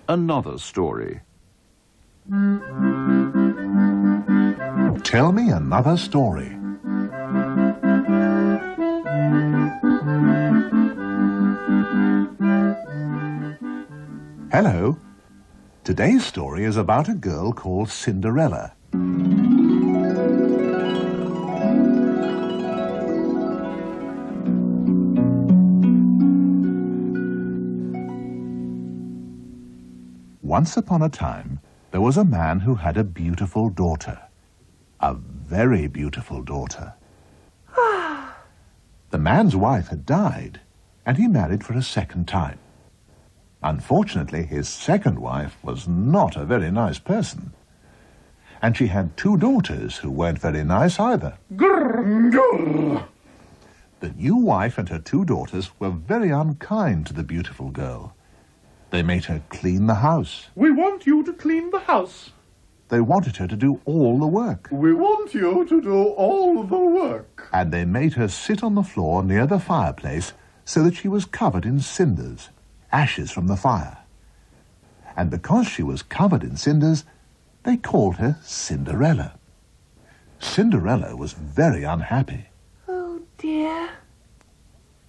another story. Tell me another story. Hello. Today's story is about a girl called Cinderella. Once upon a time, there was a man who had a beautiful daughter. A very beautiful daughter. The man's wife had died, and he married for a second time. Unfortunately, his second wife was not a very nice person. And she had two daughters who weren't very nice either. The new wife and her two daughters were very unkind to the beautiful girl. They made her clean the house. We want you to clean the house. They wanted her to do all the work. We want you to do all the work. And they made her sit on the floor near the fireplace so that she was covered in cinders, ashes from the fire. And because she was covered in cinders, they called her Cinderella. Cinderella was very unhappy. Oh, dear.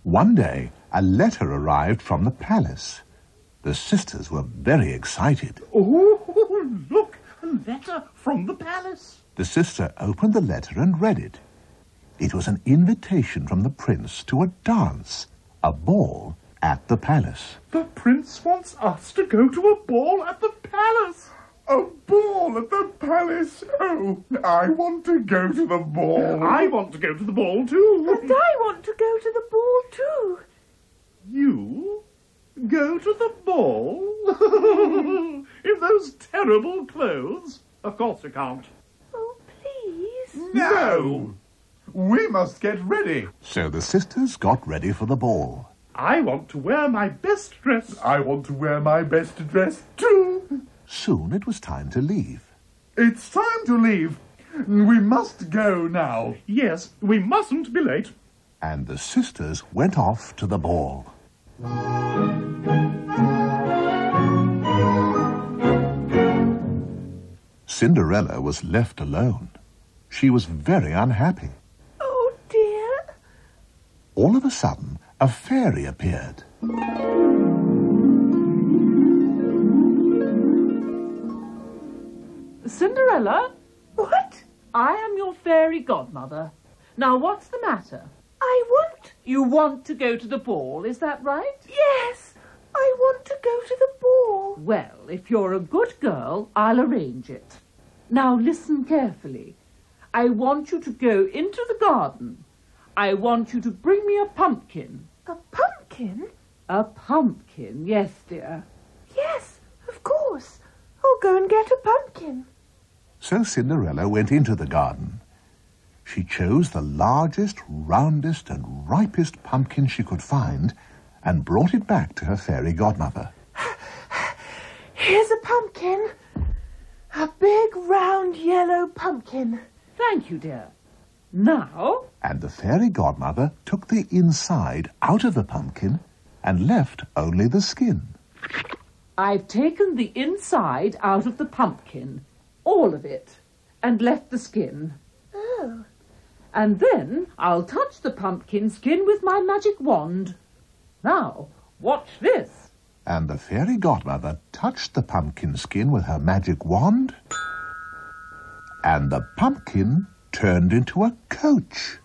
One day, a letter arrived from the palace. The sisters were very excited. Oh, look, a letter from the palace. The sister opened the letter and read it. It was an invitation from the prince to a dance, a ball, at the palace. The prince wants us to go to a ball at the palace. A ball at the palace? Oh, I want to go to the ball. I want to go to the ball too. And I want to go to the ball too. You go to the ball? In those terrible clothes? Of course you can't. Oh, please. No! We must get ready. So the sisters got ready for the ball. I want to wear my best dress. I want to wear my best dress too. Soon it was time to leave. It's time to leave. We must go now. Yes, we mustn't be late. And the sisters went off to the ball. Cinderella was left alone. She was very unhappy. Oh, dear. All of a sudden, a fairy appeared. Cinderella? What? I am your fairy godmother. Now, what's the matter? I want... You want to go to the ball, is that right? Yes, I want to go to the ball. Well, if you're a good girl, I'll arrange it. Now, listen carefully. I want you to go into the garden. I want you to bring me a pumpkin. A pumpkin? A pumpkin, yes, dear. Yes, of course. I'll go and get a pumpkin. So Cinderella went into the garden. She chose the largest, roundest, and ripest pumpkin she could find and brought it back to her fairy godmother. Here's a pumpkin. A big, round, yellow pumpkin. Thank you, dear. Now... And the fairy godmother took the inside out of the pumpkin and left only the skin. I've taken the inside out of the pumpkin, all of it, and left the skin. Oh. And then I'll touch the pumpkin skin with my magic wand. Now, watch this. And the fairy godmother touched the pumpkin skin with her magic wand, and the pumpkin turned into a coach.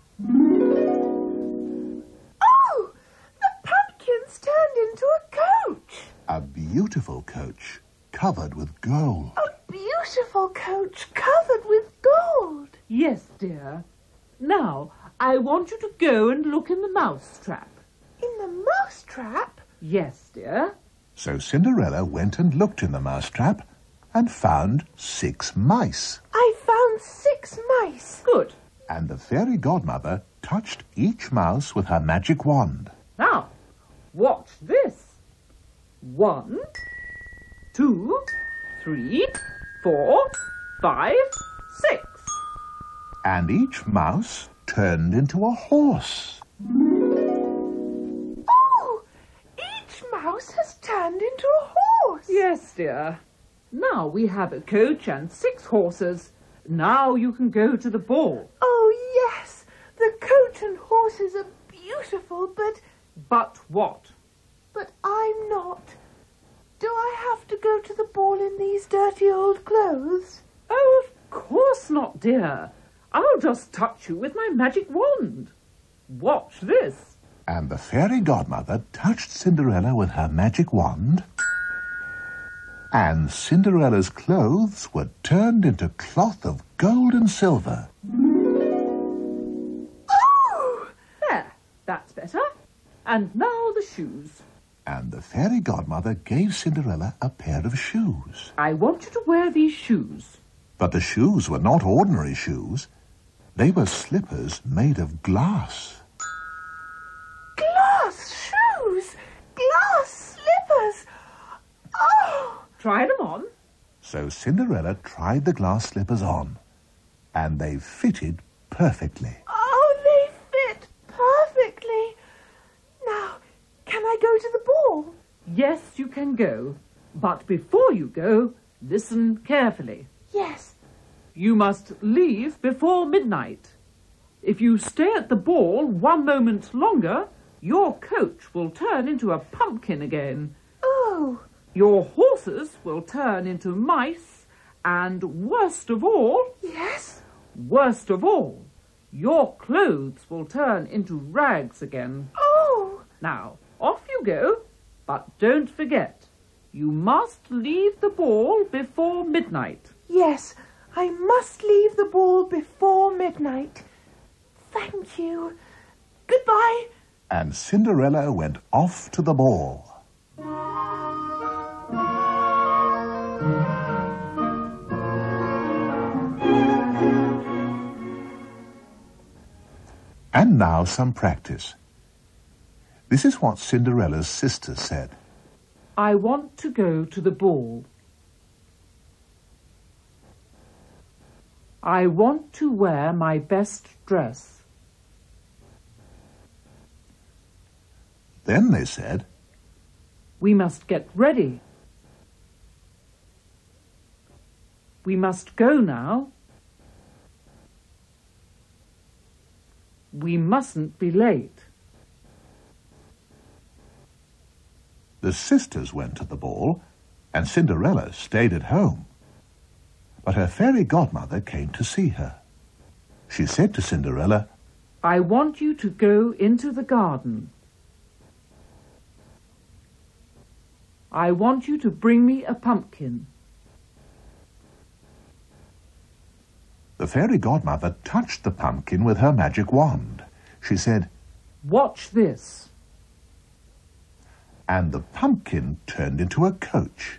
Oh! The pumpkin's turned into a coach. A beautiful coach covered with gold. A beautiful coach covered with gold. Yes, dear. Now, I want you to go and look in the mousetrap. In the mousetrap? Yes, dear. So Cinderella went and looked in the mousetrap and found 6 mice. I found 6 mice. Good. And the fairy godmother touched each mouse with her magic wand. Now, watch this. 1, 2, 3, 4, 5, 6. And each mouse turned into a horse. Oh! Each mouse has turned into a horse. Yes, dear. Now we have a coach and 6 horses. Now you can go to the ball. Oh, yes. The coach and horses are beautiful, but... But what? But I'm not. Do I have to go to the ball in these dirty old clothes? Oh, of course not, dear. I'll just touch you with my magic wand. Watch this. And the fairy godmother touched Cinderella with her magic wand, and Cinderella's clothes were turned into cloth of gold and silver. Oh! There, that's better. And now the shoes. And the fairy godmother gave Cinderella a pair of shoes. I want you to wear these shoes. But the shoes were not ordinary shoes. They were slippers made of glass. Glass shoes! Glass slippers! Oh! Try them on. So Cinderella tried the glass slippers on, and they fitted perfectly. Oh, they fit perfectly. Now, can I go to the ball? Yes, you can go. But before you go, listen carefully. Yes. You must leave before midnight. If you stay at the ball 1 moment longer, your coach will turn into a pumpkin again. Oh. Your horses will turn into mice, and worst of all, Yes? worst of all, your clothes will turn into rags again. Oh. Now, off you go, but don't forget, you must leave the ball before midnight. Yes, I must leave the ball before midnight. Thank you. Goodbye. And Cinderella went off to the ball. And now some practice. This is what Cinderella's sister said. I want to go to the ball. I want to wear my best dress. Then they said, We must get ready. We must go now. We mustn't be late. the sisters went to the ball, and Cinderella stayed at home. But her fairy godmother came to see her. She said to Cinderella, I want you to go into the garden. I want you to bring me a pumpkin. The fairy godmother touched the pumpkin with her magic wand. She said, Watch this. and the pumpkin turned into a coach.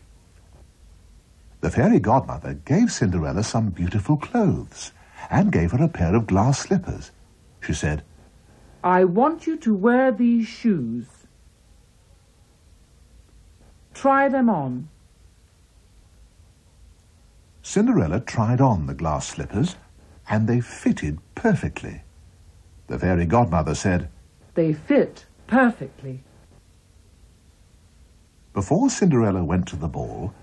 The fairy godmother gave Cinderella some beautiful clothes and gave her a pair of glass slippers. She said, I want you to wear these shoes. Try them on. Cinderella tried on the glass slippers, and they fitted perfectly. The fairy godmother said, They fit perfectly. Before Cinderella went to the ball,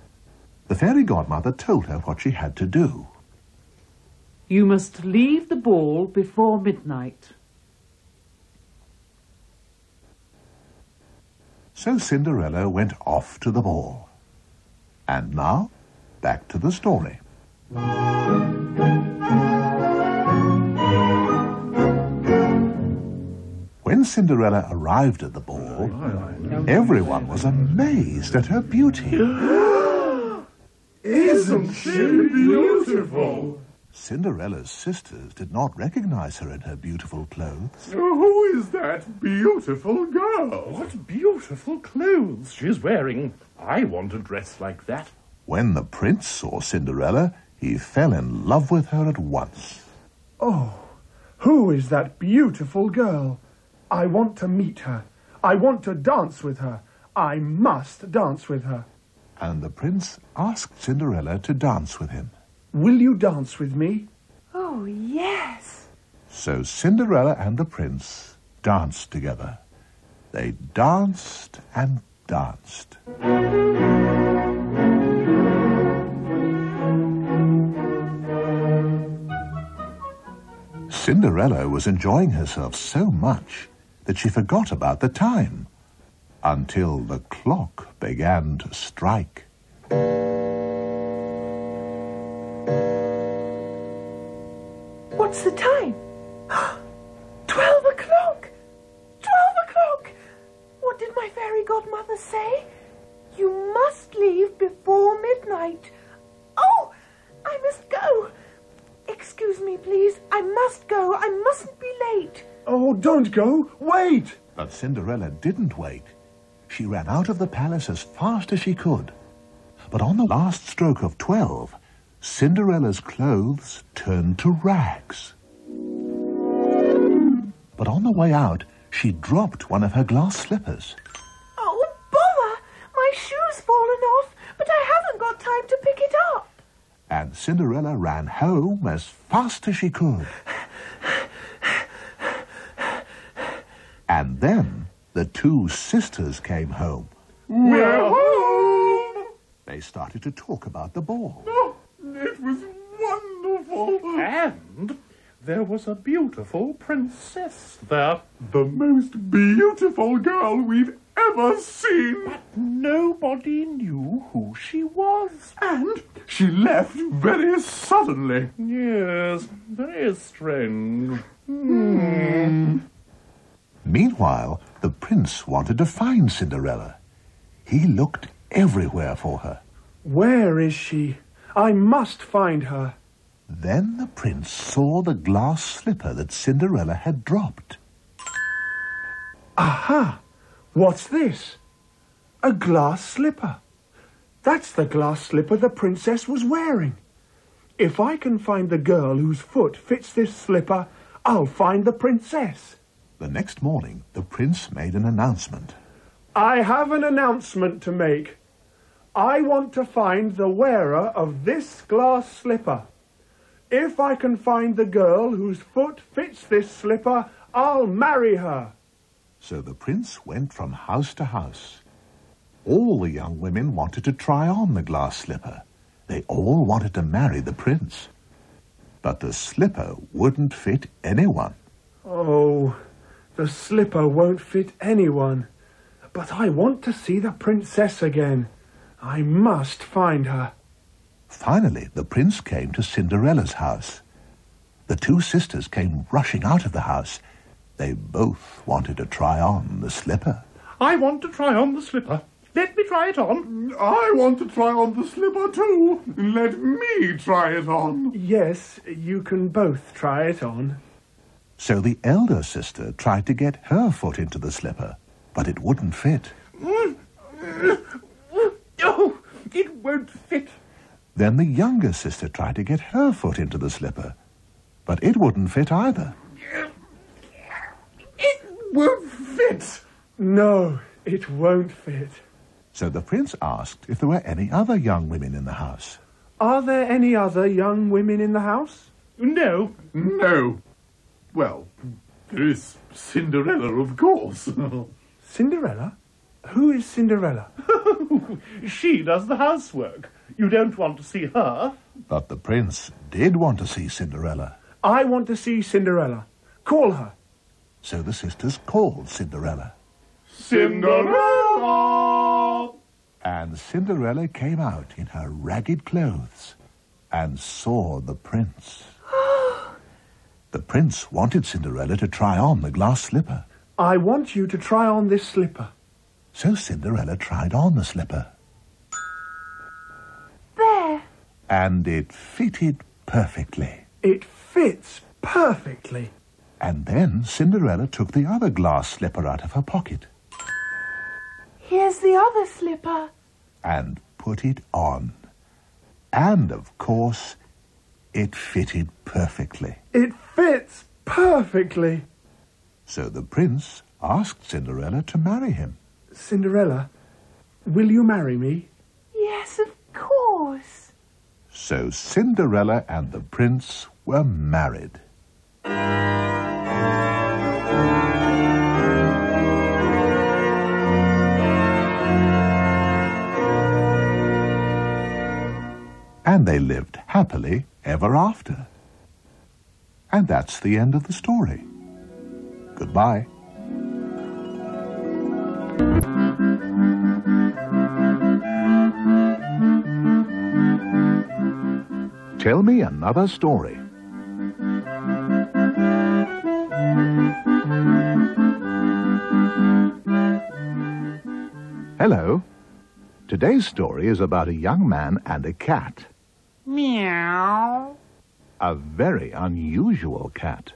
the fairy godmother told her what she had to do. You must leave the ball before midnight. So Cinderella went off to the ball. And now, back to the story. When Cinderella arrived at the ball, everyone was amazed at her beauty. Isn't she beautiful? Cinderella's sisters did not recognize her in her beautiful clothes. Who is that beautiful girl? What beautiful clothes she's wearing. I want a dress like that. When the prince saw Cinderella, he fell in love with her at once. Oh, who is that beautiful girl? I want to meet her. I want to dance with her. I must dance with her. And the prince asked Cinderella to dance with him. Will you dance with me? Oh, yes. So Cinderella and the prince danced together. They danced and danced. Cinderella was enjoying herself so much that she forgot about the time until the clock began to strike. What's the time? 12 o'clock! 12 o'clock! What did my fairy godmother say? You must leave before midnight. Oh, I must go. Excuse me, please. I must go. I mustn't be late. Oh, don't go. Wait. But Cinderella didn't wait. She ran out of the palace as fast as she could. But on the last stroke of 12, Cinderella's clothes turned to rags. But on the way out, she dropped one of her glass slippers. Oh, bother! My shoe's fallen off, but I haven't got time to pick it up. And Cinderella ran home as fast as she could. And then the two sisters came home. We're home! They started to talk about the ball. Oh, it was wonderful. And there was a beautiful princess there. The most beautiful girl we've ever seen. Nobody knew who she was. And she left very suddenly. Yes, very strange. Meanwhile, the prince wanted to find Cinderella. He looked everywhere for her. Where is she? I must find her. Then the prince saw the glass slipper that Cinderella had dropped. Aha! What's this? A glass slipper. That's the glass slipper the princess was wearing. If I can find the girl whose foot fits this slipper, I'll find the princess. The next morning, the prince made an announcement. I have an announcement to make. I want to find the wearer of this glass slipper. If I can find the girl whose foot fits this slipper, I'll marry her. So the prince went from house to house. All the young women wanted to try on the glass slipper. They all wanted to marry the prince. But the slipper wouldn't fit anyone. Oh, the slipper won't fit anyone. But I want to see the princess again. I must find her. Finally, the prince came to Cinderella's house. The two sisters came rushing out of the house. They both wanted to try on the slipper. I want to try on the slipper. Let me try it on. I want to try on the slipper too. Let me try it on. Yes, you can both try it on. So the elder sister tried to get her foot into the slipper, but it wouldn't fit. Oh, it won't fit. Then the younger sister tried to get her foot into the slipper, but it wouldn't fit either. It won't fit. No, it won't fit. So the prince asked if there were any other young women in the house. Are there any other young women in the house? No. No. Well, there is Cinderella, of course. Cinderella? Who is Cinderella? She does the housework. You don't want to see her. But the prince did want to see Cinderella. I want to see Cinderella. Call her. So the sisters called Cinderella. Cinderella! And Cinderella came out in her ragged clothes and saw the prince. The prince wanted Cinderella to try on the glass slipper. I want you to try on this slipper. So Cinderella tried on the slipper. There. And it fitted perfectly. It fits perfectly. And then Cinderella took the other glass slipper out of her pocket Here's the other slipper. and put it on. And, of course, it fitted perfectly. It fits perfectly. So the prince asked Cinderella to marry him. Cinderella, will you marry me? Yes, of course. So Cinderella and the prince were married. And they lived happily ever after. And that's the end of the story. Goodbye. Tell me another story. Hello. Today's story is about a young man and a cat. Meow. A very unusual cat.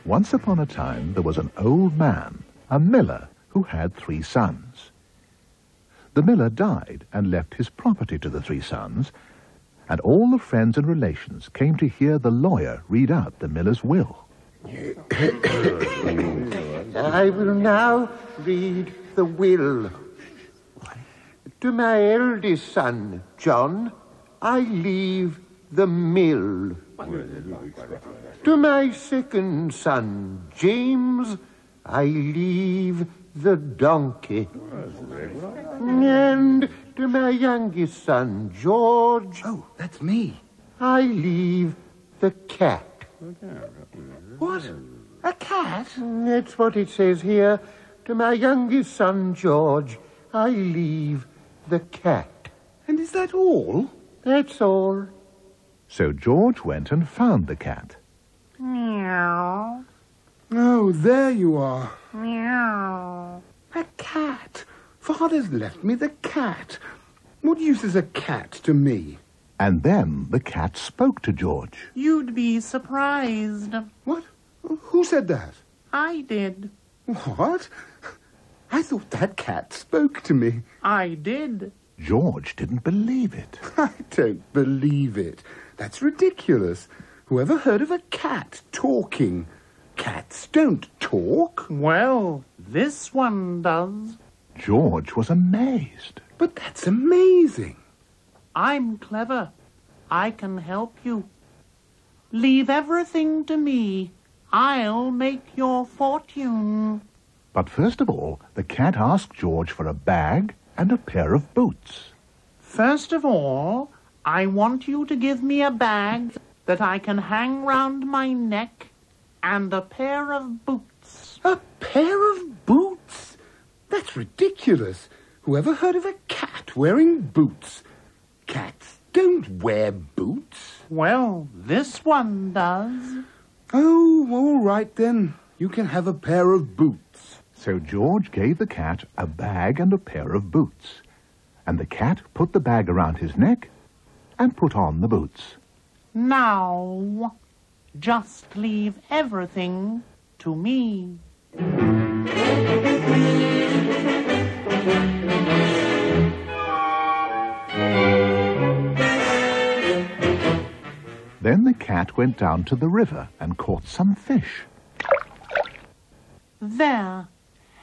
Once upon a time, there was an old man, a miller, who had 3 sons. The miller died and left his property to the 3 sons, and all the friends and relations came to hear the lawyer read out the miller's will. I will now read the will. To my eldest son, John, I leave the mill. To my second son, James, I leave the donkey. And to my youngest son, George... Oh, that's me. I leave the cat. What? A cat? That's what it says here. To my youngest son, George, I leave the cat. And is that all? That's all. So George went and found the cat. Meow. Oh, there you are. Meow. A cat. Father's left me the cat. What use is a cat to me? And then the cat spoke to George. You'd be surprised. What? Who said that? I did. What? I thought that cat spoke to me. I did. George didn't believe it. I don't believe it. That's ridiculous. Whoever heard of a cat talking? Cats don't talk. Well, this one does. George was amazed. But that's amazing. I'm clever. I can help you. Leave everything to me. I'll make your fortune. But first of all, the cat asked George for a bag and a pair of boots. First of all, I want you to give me a bag that I can hang round my neck and a pair of boots. A pair of boots? That's ridiculous. Whoever heard of a cat wearing boots? Cats don't wear boots. Well, this one does. Oh, all right then. You can have a pair of boots. So George gave the cat a bag and a pair of boots. And the cat put the bag around his neck and put on the boots. Now, just leave everything to me. Then the cat went down to the river and caught some fish. There.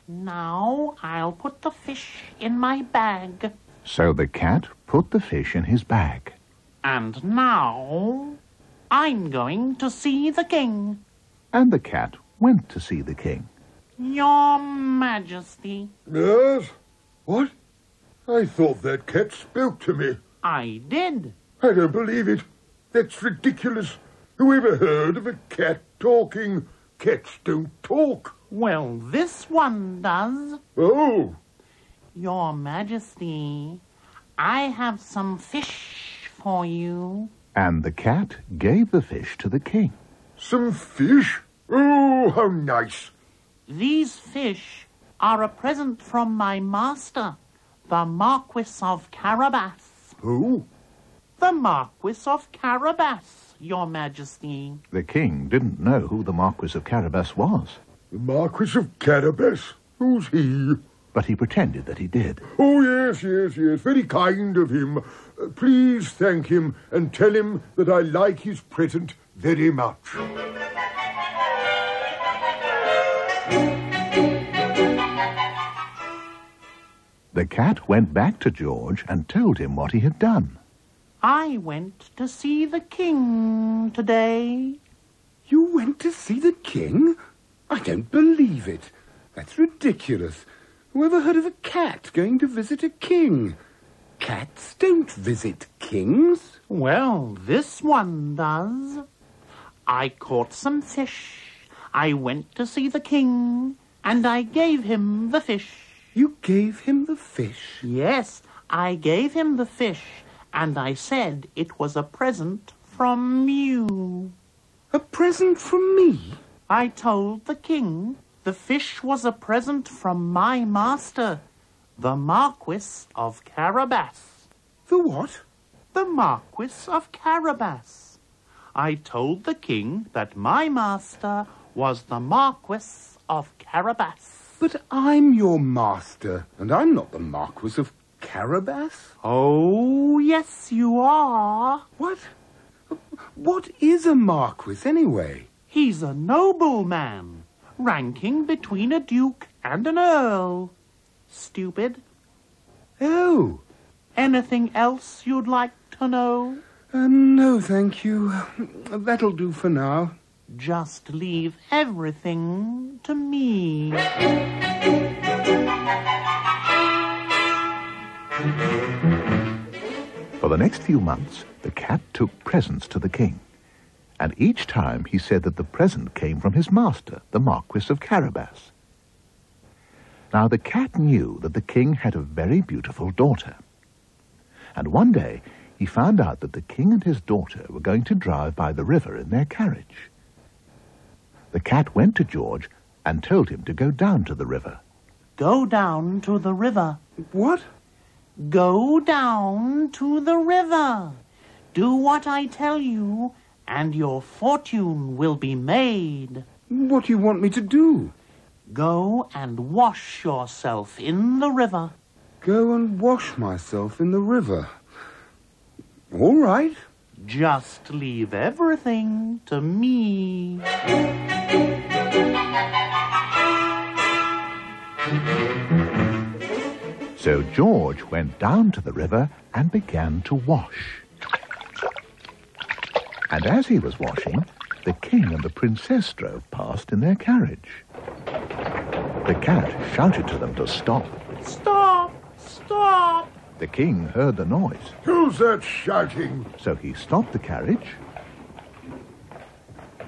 Now I'll put the fish in my bag. So the cat put the fish in his bag. And now I'm going to see the king. And the cat went to see the king. Your Majesty. Yes? What? I thought that cat spoke to me. I did. I don't believe it. That's ridiculous. Who ever heard of a cat talking? Cats don't talk. Well, this one does. Oh, Your Majesty, I have some fish for you. And the cat gave the fish to the king. some fish? Oh, how nice. These fish are a present from my master, the Marquis of Carabas. Who? The Marquis of Carabas, Your Majesty. The king didn't know who the Marquis of Carabas was, The Marquis of Carabas? Who's he? but he pretended that he did. Oh, yes. Very kind of him. Please thank him and tell him that I like his present very much. The cat went back to George and told him what he had done. I went to see the king today. You went to see the king? I don't believe it. That's ridiculous. Whoever heard of a cat going to visit a king? Cats don't visit kings. Well, this one does. I caught some fish. I went to see the king, and I gave him the fish. You gave him the fish? Yes, I gave him the fish, and I said it was a present from you. A present from me? I told the king the fish was a present from my master, the Marquis of Carabas. The what? The Marquis of Carabas. I told the king that my master was the Marquis of Carabas. But I'm your master, and I'm not the Marquis of Carabas. Oh, yes, you are. What? What is a Marquis, anyway? He's a nobleman, ranking between a duke and an earl. Stupid. Oh. Anything else you'd like to know? No, thank you. That'll do for now. Just leave everything to me. For the next few months, the cat took presents to the king, and each time he said that the present came from his master, the Marquis of Carabas. Now the cat knew that the king had a very beautiful daughter, and one day he found out that the king and his daughter were going to drive by the river in their carriage. The cat went to George and told him to go down to the river. Go down to the river. What? Go down to the river. Do what I tell you, and your fortune will be made. What do you want me to do? Go and wash yourself in the river. Go and wash myself in the river. All right. Just leave everything to me. So George went down to the river and began to wash. And as he was washing, the king and the princess drove past in their carriage. The cat shouted to them to stop. Stop! Stop! The king heard the noise. Who's that shouting? So he stopped the carriage,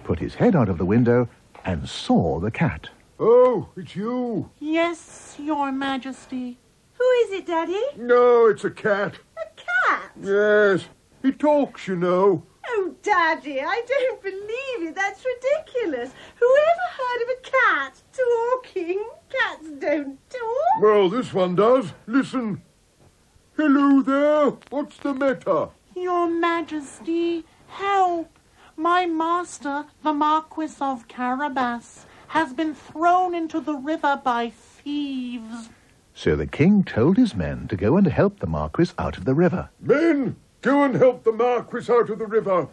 put his head out of the window, and saw the cat. Oh, it's you. Yes, your majesty. Who is it, Daddy? No, it's a cat. A cat? Yes, he talks, you know. Oh, Daddy, I don't believe it. That's ridiculous. Whoever heard of a cat talking? Cats don't talk. Well, this one does. Listen. Hello there. What's the matter? Your majesty, help. My master, the Marquis of Carabas, has been thrown into the river by thieves. So the king told his men to go and help the Marquis out of the river. Men, go and help the Marquis out of the river.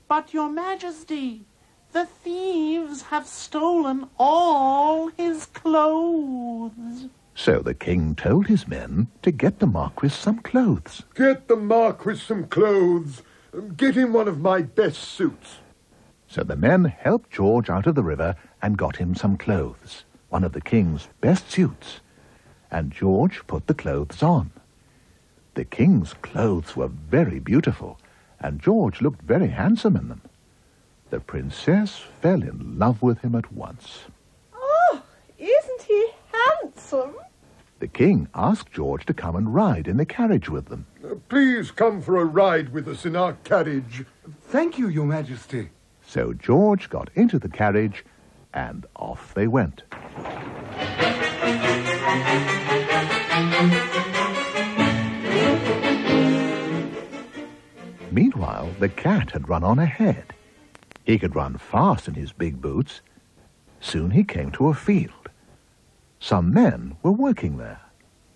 But, your majesty, the thieves have stolen all his clothes. So the king told his men to get the Marquis some clothes. Get the Marquis some clothes. Get him one of my best suits. So the men helped George out of the river and got him some clothes, one of the king's best suits. And George put the clothes on. The king's clothes were very beautiful, and George looked very handsome in them. The princess fell in love with him at once. Oh, isn't he handsome? The king asked George to come and ride in the carriage with them. Please come for a ride with us in our carriage. Thank you, Your Majesty. So George got into the carriage, and off they went. Meanwhile, the cat had run on ahead. He could run fast in his big boots. Soon he came to a field. Some men were working there.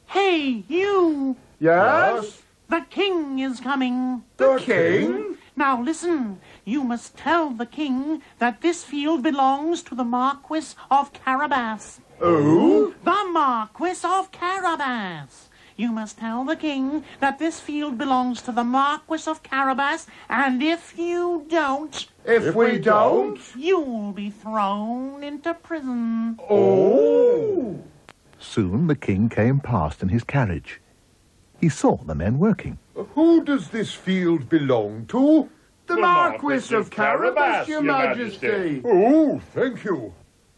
Hey, you! Yes? The king is coming. The king? Now listen, you must tell the king that this field belongs to the Marquis of Carabas. Oh? The Marquis of Carabas. You must tell the king that this field belongs to the Marquis of Carabas, and if you don't... If we don't? You'll be thrown into prison. Oh! Soon the king came past in his carriage. He saw the men working. Who does this field belong to? The Marquis of Carabas, Your Majesty. Oh, thank you.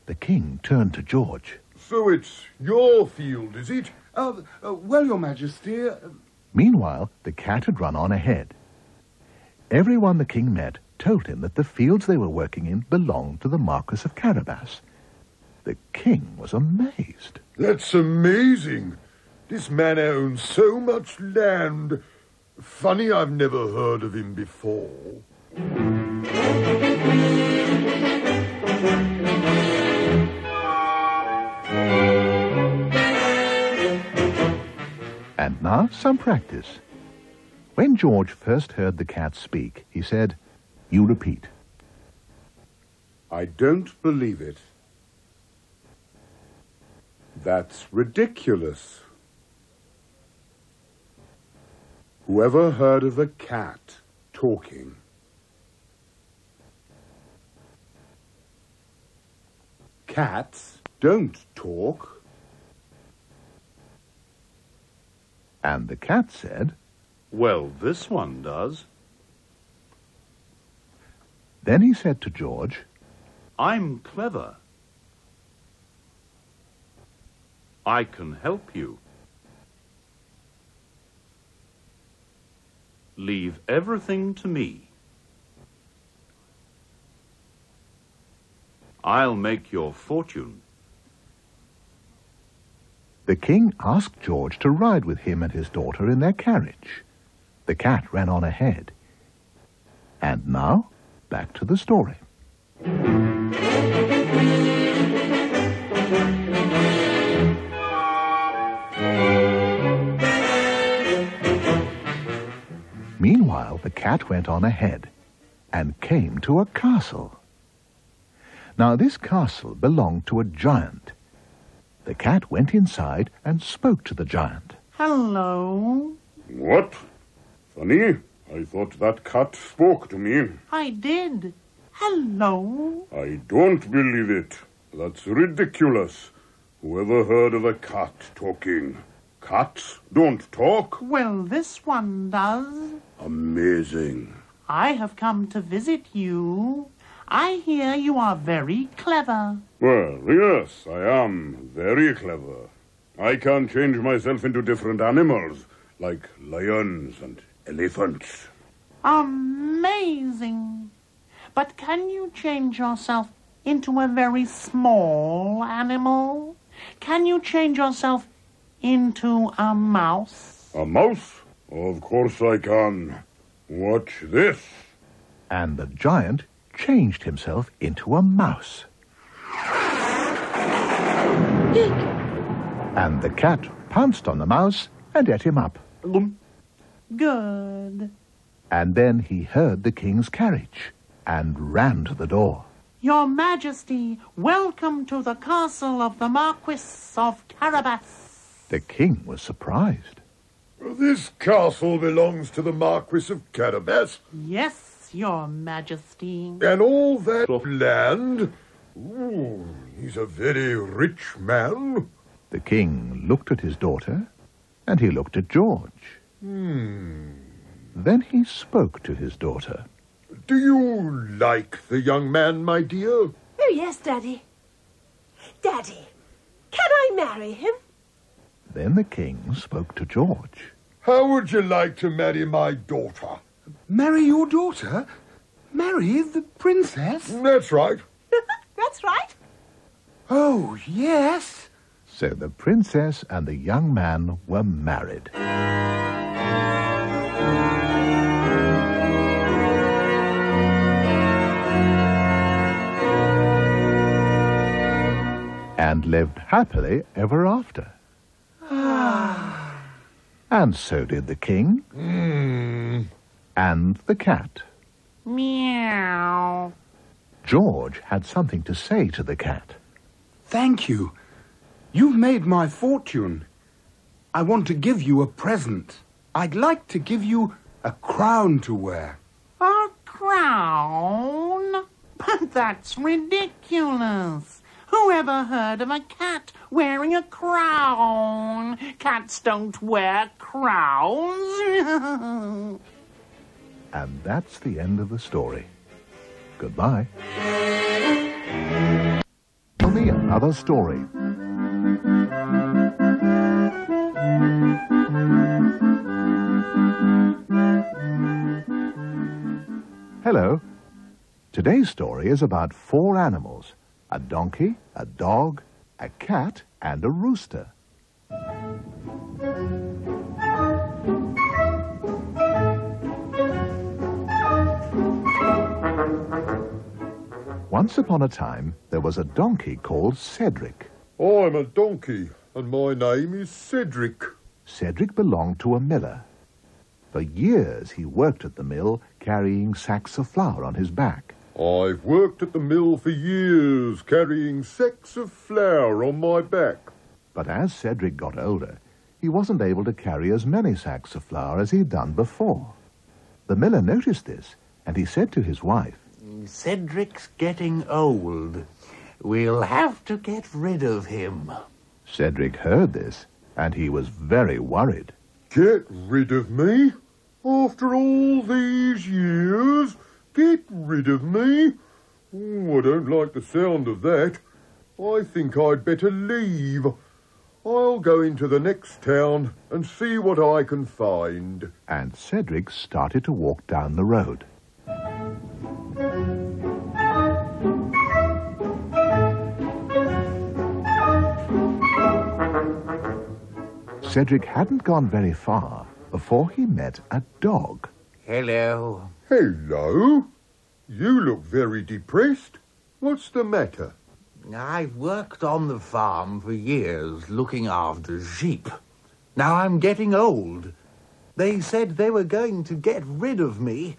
The king turned to George. So it's your field, is it? Well, Your Majesty... Meanwhile, the cat had run on ahead. Everyone the king met told him that the fields they were working in belonged to the Marquis of Carabas. The king was amazed. That's amazing. This man owns so much land. Funny I've never heard of him before. And now some practice. When George first heard the cat speak, he said, "You repeat." I don't believe it. That's ridiculous. Whoever heard of a cat talking? Cats don't talk. And the cat said, Well, this one does. Then he said to George, I'm clever. I can help you. Leave everything to me. I'll make your fortune. The king asked George to ride with him and his daughter in their carriage. The cat ran on ahead. And now, back to the story. Meanwhile, the cat went on ahead and came to a castle. Now, this castle belonged to a giant. The cat went inside and spoke to the giant. Hello. What? Funny, I thought that cat spoke to me. I did. Hello. I don't believe it. That's ridiculous. Whoever heard of a cat talking? Cats don't talk. Well, this one does. Amazing. I have come to visit you. I hear you are very clever. Well, yes, I am very clever. I can change myself into different animals, like lions and elephants. Amazing. But can you change yourself into a very small animal? Can you change yourself into a mouse? A mouse? Of course I can. Watch this. And the giant changed himself into a mouse. And the cat pounced on the mouse and ate him up. Good. And then he heard the king's carriage and ran to the door. Your Majesty, welcome to the castle of the Marquis of Carabas. The king was surprised. This castle belongs to the Marquis of Carabas. Yes, Your Majesty. And all that land? Ooh, he's a very rich man. The king looked at his daughter, and he looked at George. Then he spoke to his daughter. Do you like the young man, my dear? Oh, yes, Daddy. Daddy, can I marry him? Then the king spoke to George. How would you like to marry my daughter? Marry your daughter? Marry the princess? That's right. That's right. Oh, yes. So the princess and the young man were married. And lived happily ever after. And so did the king and the cat. Meow. George had something to say to the cat. Thank you. You've made my fortune. I want to give you a present. I'd like to give you a crown to wear. A crown? But that's ridiculous. Whoever heard of a cat wearing a crown? Cats don't wear crowns. And that's the end of the story. Goodbye. Tell me another story. Hello. Today's story is about 4 animals: a donkey, a dog, a cat, and a rooster. Once upon a time, there was a donkey called Cedric. I'm a donkey, and my name is Cedric. Cedric belonged to a miller. For years he worked at the mill, carrying sacks of flour on his back. I've worked at the mill for years, carrying sacks of flour on my back. But as Cedric got older, he wasn't able to carry as many sacks of flour as he'd done before. The miller noticed this, and he said to his wife, "Cedric's getting old. We'll have to get rid of him." Cedric heard this, and he was very worried. Get rid of me? After all these years? Get rid of me? Oh, I don't like the sound of that. I think I'd better leave. I'll go into the next town and see what I can find. And Cedric started to walk down the road. Cedric hadn't gone very far before he met a dog. Hello. Hello? You look very depressed. What's the matter? I've worked on the farm for years looking after sheep. Now I'm getting old. They said they were going to get rid of me.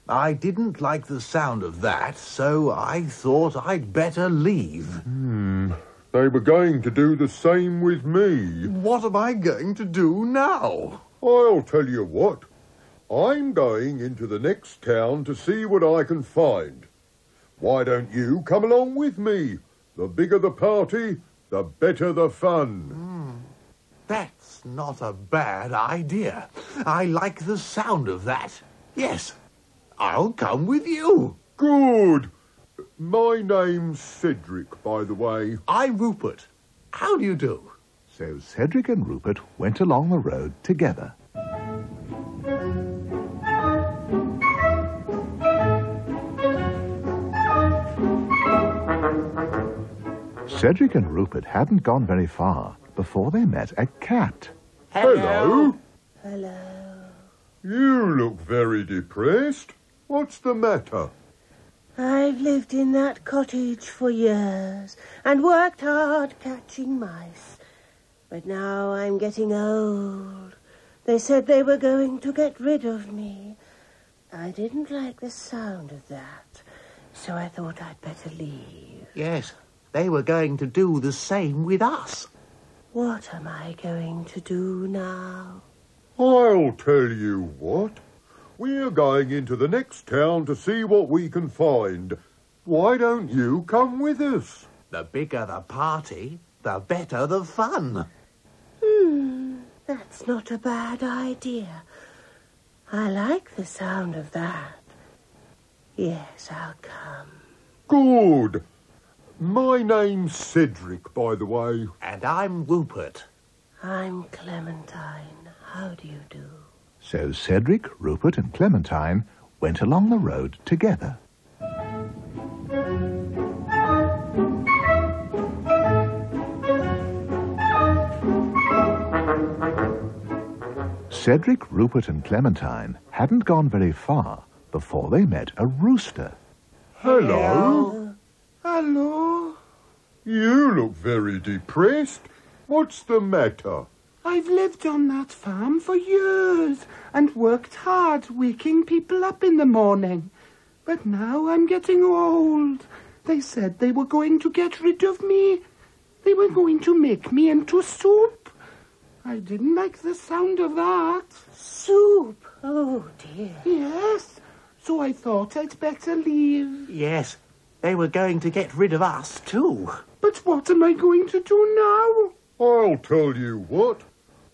I didn't like the sound of that, so I thought I'd better leave. They were going to do the same with me. What am I going to do now? I'll tell you what. I'm going into the next town to see what I can find. Why don't you come along with me? The bigger the party, the better the fun. That's not a bad idea. I like the sound of that. Yes, I'll come with you. Good. My name's Cedric, by the way. I'm Rupert. How do you do? So Cedric and Rupert went along the road together. Cedric and Rupert hadn't gone very far before they met a cat. Hello. Hello. You look very depressed. What's the matter? I've lived in that cottage for years and worked hard catching mice. But now I'm getting old. They said they were going to get rid of me. I didn't like the sound of that, so I thought I'd better leave. Yes, they were going to do the same with us. What am I going to do now? I'll tell you what. We're going into the next town to see what we can find. Why don't you come with us? The bigger the party, the better the fun. That's not a bad idea. I like the sound of that. Yes, I'll come. Good. My name's Cedric, by the way. And I'm Rupert. I'm Clementine. How do you do? So Cedric, Rupert, and Clementine went along the road together. Cedric, Rupert, and Clementine hadn't gone very far before they met a rooster. Hello. Hello. You look very depressed. What's the matter? I've lived on that farm for years and worked hard waking people up in the morning. But now I'm getting old. They said they were going to get rid of me. They were going to make me into soup. I didn't like the sound of that. Soup? Oh, dear. Yes, so I thought I'd better leave. Yes, they were going to get rid of us too. But what am I going to do now? I'll tell you what.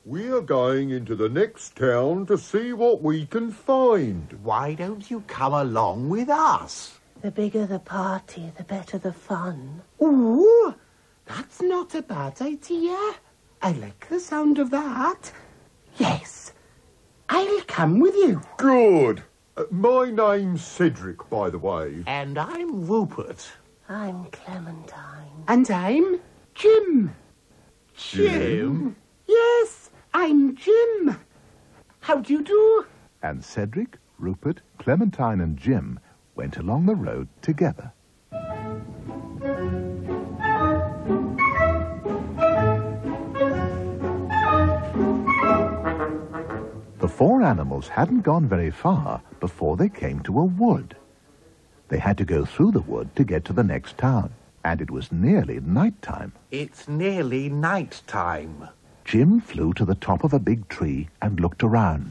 We're going into the next town to see what we can find. Why don't you come along with us? The bigger the party, the better the fun. Ooh, that's not a bad idea. I like the sound of that. Yes, I'll come with you. Good. My name's Cedric, by the way. And I'm Rupert. I'm Clementine. And I'm Jim. Jim? Yes, I'm Jim. How do you do? And Cedric, Rupert, Clementine and Jim went along the road together. The four animals hadn't gone very far before they came to a wood. They had to go through the wood to get to the next town, and it was nearly night time. It's nearly night time. Jim flew to the top of a big tree and looked around.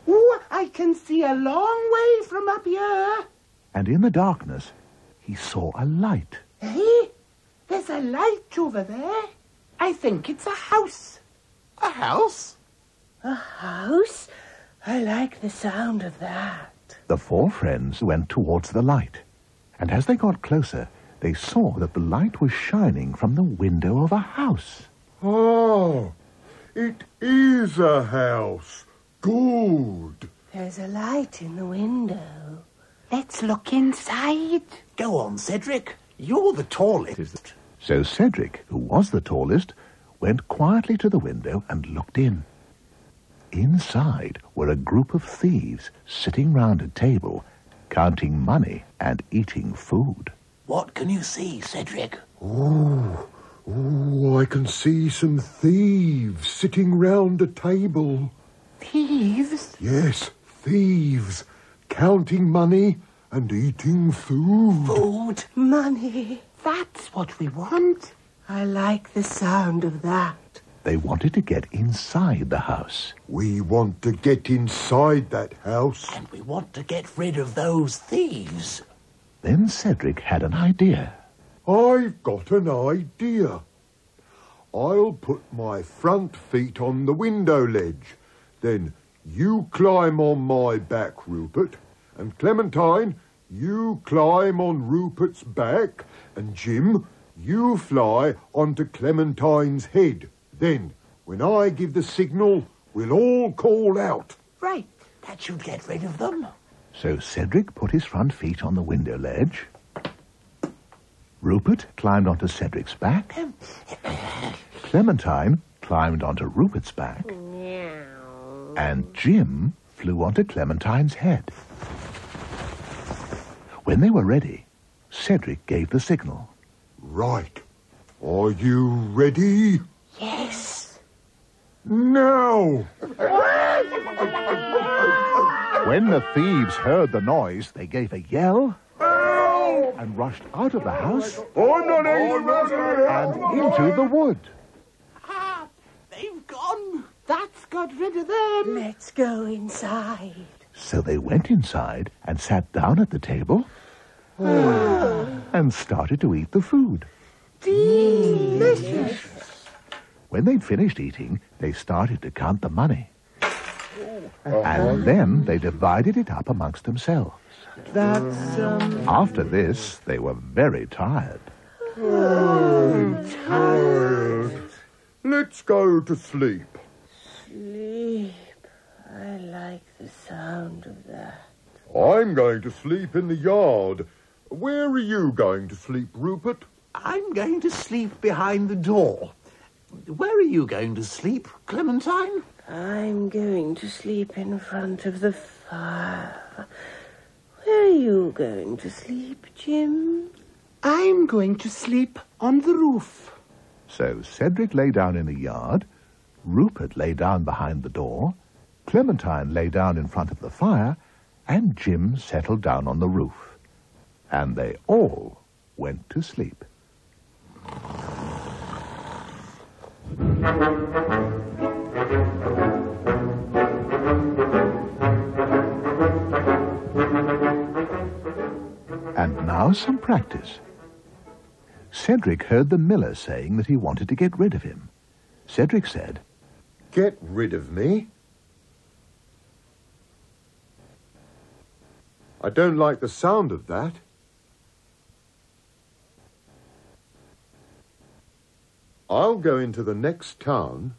Ooh, I can see a long way from up here. And in the darkness, he saw a light. Hey, there's a light over there. I think it's a house. A house? A house? I like the sound of that. The four friends went towards the light, and as they got closer, they saw that the light was shining from the window of a house. Oh, it is a house. Good. There's a light in the window. Let's look inside. Go on, Cedric. You're the tallest. So Cedric, who was the tallest, went quietly to the window and looked in. Inside were a group of thieves sitting round a table, counting money and eating food. What can you see, Cedric? Oh, I can see some thieves sitting round a table. Thieves? Yes, thieves, counting money and eating food. Food? Money. That's what we want. I like the sound of that. They wanted to get inside the house. We want to get inside that house. And we want to get rid of those thieves. Then Cedric had an idea. I've got an idea. I'll put my front feet on the window ledge. Then you climb on my back, Rupert. And Clementine, you climb on Rupert's back. And Jim, you fly onto Clementine's head. Then, when I give the signal, we'll all call out. Right. That should get rid of them. So Cedric put his front feet on the window ledge. Rupert climbed onto Cedric's back. Clementine climbed onto Rupert's back. And Jim flew onto Clementine's head. When they were ready, Cedric gave the signal. Right. Are you ready? Yes. Now! When the thieves heard the noise, they gave a yell and rushed out of the house and into the wood. Ah, they've gone. That's got rid of them. Let's go inside. So they went inside and sat down at the table and started to eat the food. Delicious. When they'd finished eating, they started to count the money. And then they divided it up amongst themselves. That's, After this, they were very tired. Tired. Let's go to sleep. Sleep. I like the sound of that. I'm going to sleep in the yard. Where are you going to sleep, Rupert? I'm going to sleep behind the door. Where are you going to sleep, Clementine? I'm going to sleep in front of the fire. Where are you going to sleep, Jim? I'm going to sleep on the roof. So Cedric lay down in the yard, Rupert lay down behind the door, Clementine lay down in front of the fire, and Jim settled down on the roof. And they all went to sleep. Now some practice. Cedric heard the miller saying that he wanted to get rid of him. Cedric said, Get rid of me? I don't like the sound of that. I'll go into the next town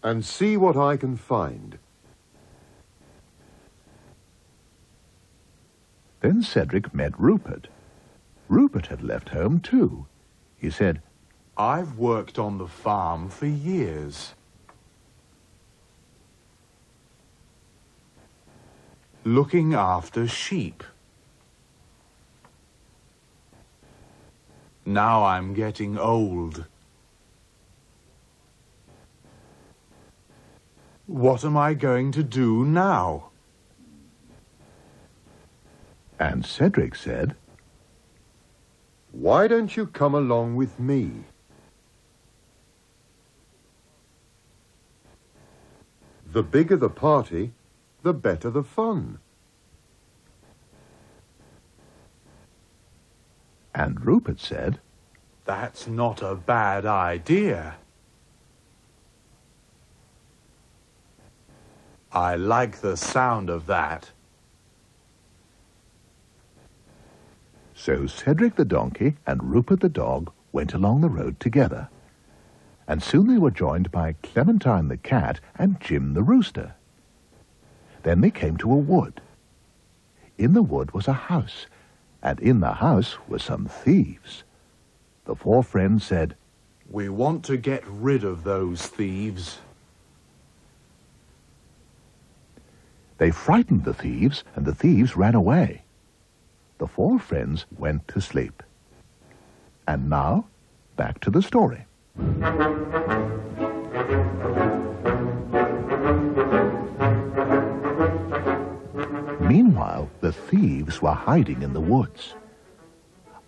and see what I can find. Then Cedric met Rupert. Rupert had left home too. He said, I've worked on the farm for years. Looking after sheep. Now I'm getting old. What am I going to do now? And Cedric said, Why don't you come along with me? The bigger the party, the better the fun. And Rupert said, That's not a bad idea. I like the sound of that. So Cedric the donkey and Rupert the dog went along the road together. And soon they were joined by Clementine the cat and Jim the rooster. Then they came to a wood. In the wood was a house, and in the house were some thieves. The four friends said, We want to get rid of those thieves. They frightened the thieves, and the thieves ran away. The four friends went to sleep. And now, back to the story. Meanwhile, the thieves were hiding in the woods.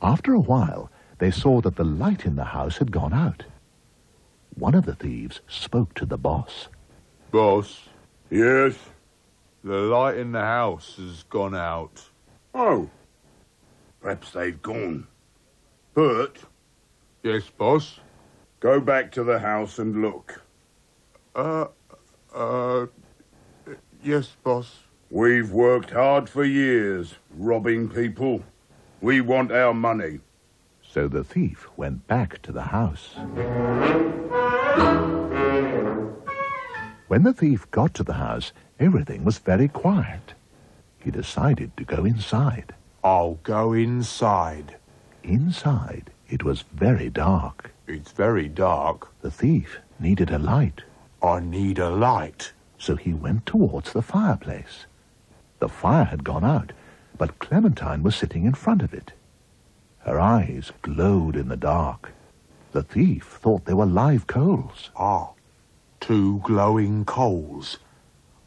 After a while, they saw that the light in the house had gone out. One of the thieves spoke to the boss. Boss? Yes? The light in the house has gone out. Oh. Perhaps they've gone. Bert? Yes, boss? Go back to the house and look. Yes, boss. We've worked hard for years, robbing people. We want our money. So the thief went back to the house. When the thief got to the house, everything was very quiet. He decided to go inside. I'll go inside. Inside, it was very dark. It's very dark. The thief needed a light. I need a light. So he went towards the fireplace. The fire had gone out, but Clementine was sitting in front of it. Her eyes glowed in the dark. The thief thought they were live coals. Ah, 2 glowing coals.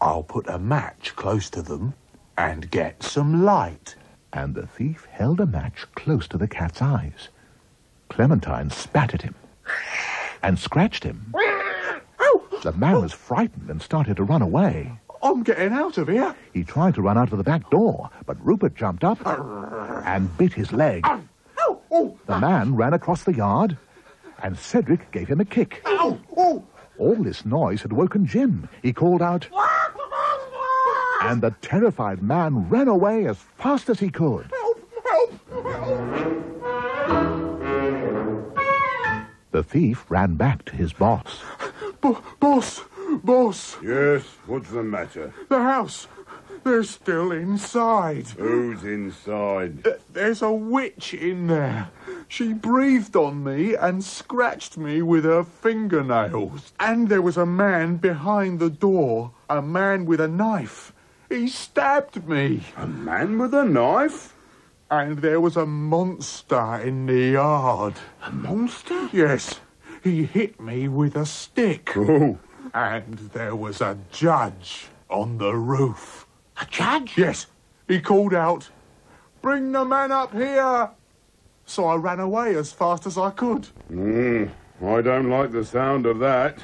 I'll put a match close to them and get some light. And the thief held a match close to the cat's eyes. Clementine spat at him and scratched him. The man was frightened and started to run away. I'm getting out of here. He tried to run out of the back door, but Rupert jumped up and bit his leg. The man ran across the yard, and Cedric gave him a kick. All this noise had woken Jim. He called out, and the terrified man ran away as fast as he could. The thief ran back to his boss. Boss! Yes, what's the matter? The house! They're still inside. Who's inside? There's a witch in there. She breathed on me and scratched me with her fingernails. And there was a man behind the door, a man with a knife. He stabbed me. A man with a knife? And there was a monster in the yard. A monster? Yes. He hit me with a stick. Oh. And there was a judge on the roof. A judge? Yes. He called out, "Bring the man up here!" So I ran away as fast as I could. I don't like the sound of that.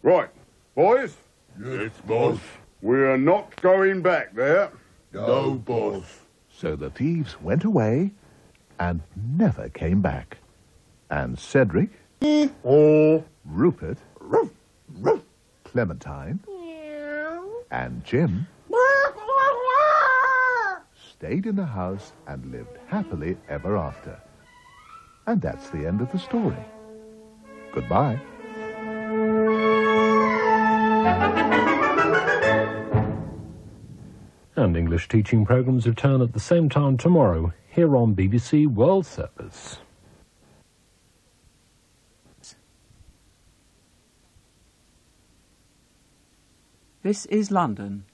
Right, boys? Yes, boss. We are not going back there. No, boss. So the thieves went away and never came back. And Cedric, Rupert, Clementine, and Jim stayed in the house and lived happily ever after. And that's the end of the story. Goodbye. And English teaching programmes return at the same time tomorrow, here on BBC World Service. This is London.